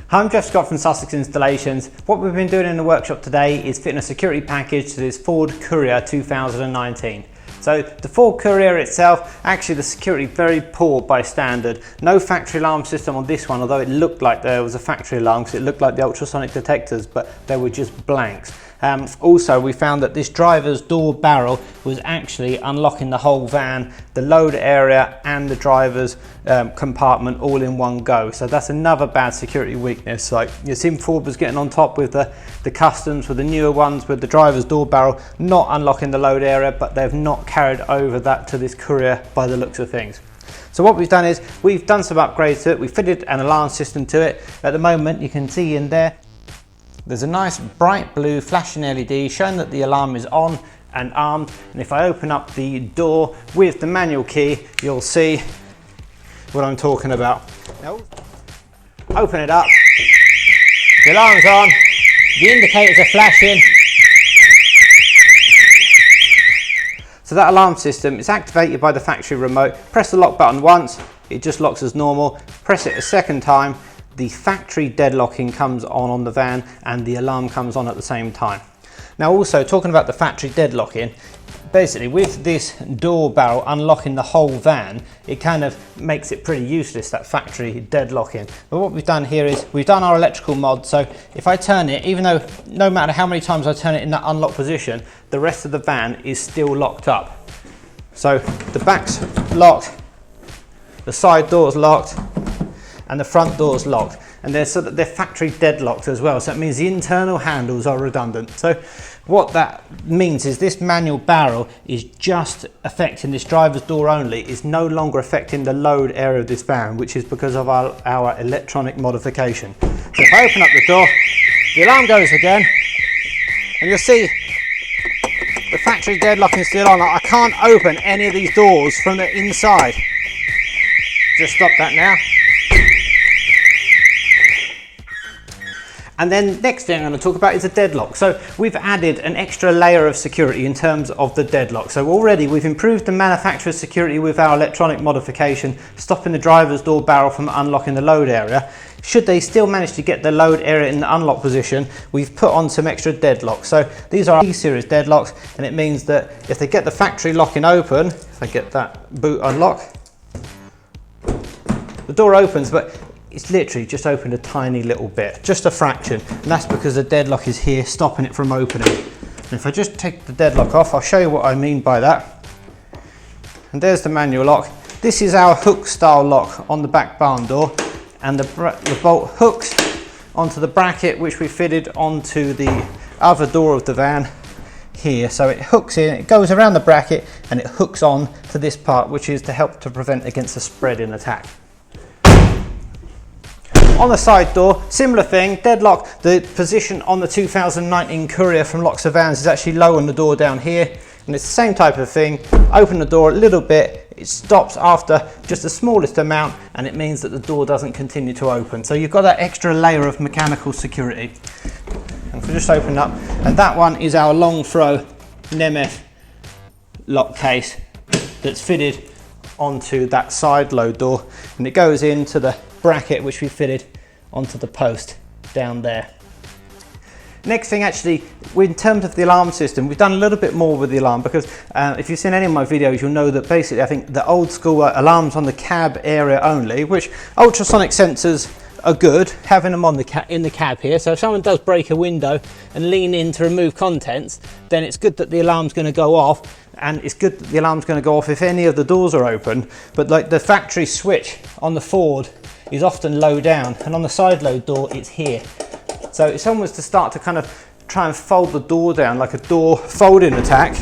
Hi, I'm Jeff Scott from Sussex Installations. What we've been doing in the workshop today is fitting a security package to this Ford Courier 2019. So the Ford Courier itself, actually the security very poor by standard. No factory alarm system on this one, although it looked like there was a factory alarm because it looked like the ultrasonic detectors, but they were just blanks. Also, we found that this driver's door barrel was actually unlocking the whole van, the load area and the driver's compartment all in one go. So that's another bad security weakness. Like you see, Ford was getting on top with the customs, with the newer ones, with the driver's door barrel not unlocking the load area, but they've not carried over that to this Courier by the looks of things. So what we've done is we've done some upgrades to it. We've fitted an alarm system to it. At the moment, you can see in there, there's a nice bright blue flashing LED showing that the alarm is on and armed. And if I open up the door with the manual key, you'll see what I'm talking about. Now, open it up, the alarm's on, the indicators are flashing. So that alarm system is activated by the factory remote. Press the lock button once, it just locks as normal. Press it a second time, the factory deadlocking comes on the van and the alarm comes on at the same time. Now also talking about the factory deadlocking, basically with this door barrel unlocking the whole van, it kind of makes it pretty useless, that factory deadlocking. But what we've done here is we've done our electrical mod, so if I turn it, even though no matter how many times I turn it in that unlock position, the rest of the van is still locked up. So the back's locked, the side door's locked, and the front door's locked, and they're factory deadlocked as well, so that means the internal handles are redundant. So what that means is this manual barrel is just affecting this driver's door only, is no longer affecting the load area of this van, which is because of our electronic modification. So if I open up the door, the alarm goes again, and you'll see the factory deadlocking is still on. I can't open any of these doors from the inside. Just stop that now. And then next thing I'm going to talk about is a deadlock. So we've added an extra layer of security in terms of the deadlock. So already we've improved the manufacturer's security with our electronic modification, stopping the driver's door barrel from unlocking the load area. Should they still manage to get the load area in the unlock position, we've put on some extra deadlocks. So these are E-series deadlocks, and it means that if they get the factory locking open, if I get that boot unlock, the door opens, but it's literally just opened a tiny little bit, just a fraction, and that's because the deadlock is here stopping it from opening. And if I just take the deadlock off, I'll show you what I mean by that. And there's the manual lock. This is our hook style lock on the back barn door, and the bolt hooks onto the bracket which we fitted onto the other door of the van here. So it hooks in, it goes around the bracket, and it hooks on to this part, which is to help to prevent against a spreading attack. On the side door, similar thing, deadlock. The position on the 2019 Courier from Locks of Vans is actually low on the door down here, and it's the same type of thing. Open the door a little bit, it stops after just the smallest amount, and it means that the door doesn't continue to open. So you've got that extra layer of mechanical security. And if we just open up, and that one is our long throw NEMEF lock case that's fitted onto that side load door, and it goes into the bracket which we fitted onto the post down there. Next thing, actually, in terms of the alarm system, we've done a little bit more with the alarm, because if you've seen any of my videos, you'll know that basically I think the old school alarms on the cab area only, which ultrasonic sensors are good, having them on in the cab here. So if someone does break a window and lean in to remove contents, then it's good that the alarm's going to go off, and it's good that the alarm's going to go off if any of the doors are open. But like the factory switch on the Ford is often low down, and on the side load door it's here. So if someone was to start to kind of try and fold the door down like a door folding attack,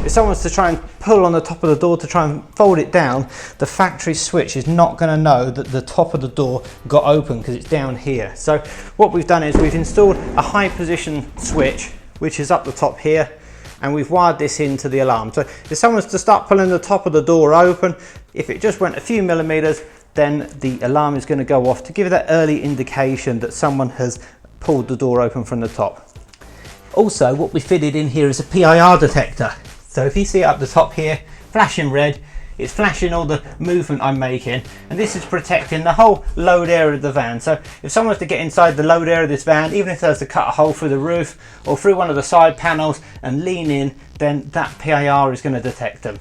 if someone was to try and pull on the top of the door to try and fold it down, the factory switch is not going to know that the top of the door got open because it's down here. So what we've done is we've installed a high position switch which is up the top here, and we've wired this into the alarm. So if someone's to start pulling the top of the door open, if it just went a few millimeters, then the alarm is going to go off to give you that early indication that someone has pulled the door open from the top. Also, what we fitted in here is a PIR detector. So if you see it up the top here, flashing red, it's flashing all the movement I'm making, and this is protecting the whole load area of the van. So if someone was to get inside the load area of this van, even if they was to cut a hole through the roof or through one of the side panels and lean in, then that PIR is going to detect them.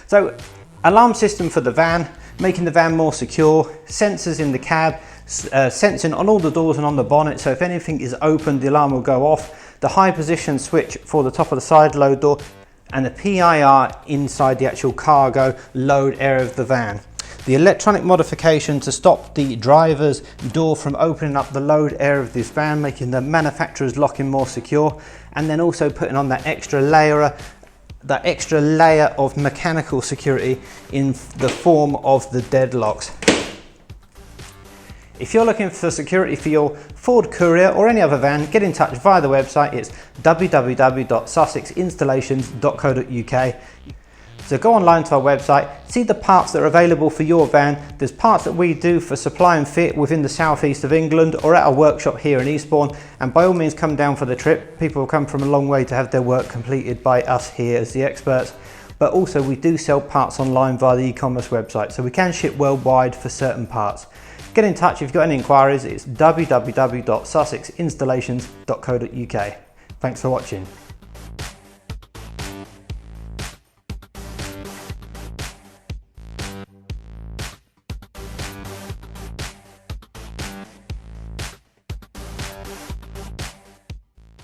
So, alarm system for the van, making the van more secure, sensors in the cab, sensing on all the doors and on the bonnet, so if anything is open the alarm will go off, the high position switch for the top of the side load door, and the PIR inside the actual cargo load area of the van. The electronic modification to stop the driver's door from opening up the load area of this van, making the manufacturer's locking more secure, and then also putting on that extra layer of mechanical security in the form of the deadlocks. If you're looking for security for your Ford Courier or any other van, get in touch via the website. It's www.sussexinstallations.co.uk. So go online to our website, see the parts that are available for your van. There's parts that we do for supply and fit within the southeast of England or at our workshop here in Eastbourne, and by all means come down for the trip. People will come from a long way to have their work completed by us here as the experts. But also we do sell parts online via the e-commerce website, so we can ship worldwide for certain parts. Get in touch if you've got any inquiries. It's www.sussexinstallations.co.uk. Thanks for watching.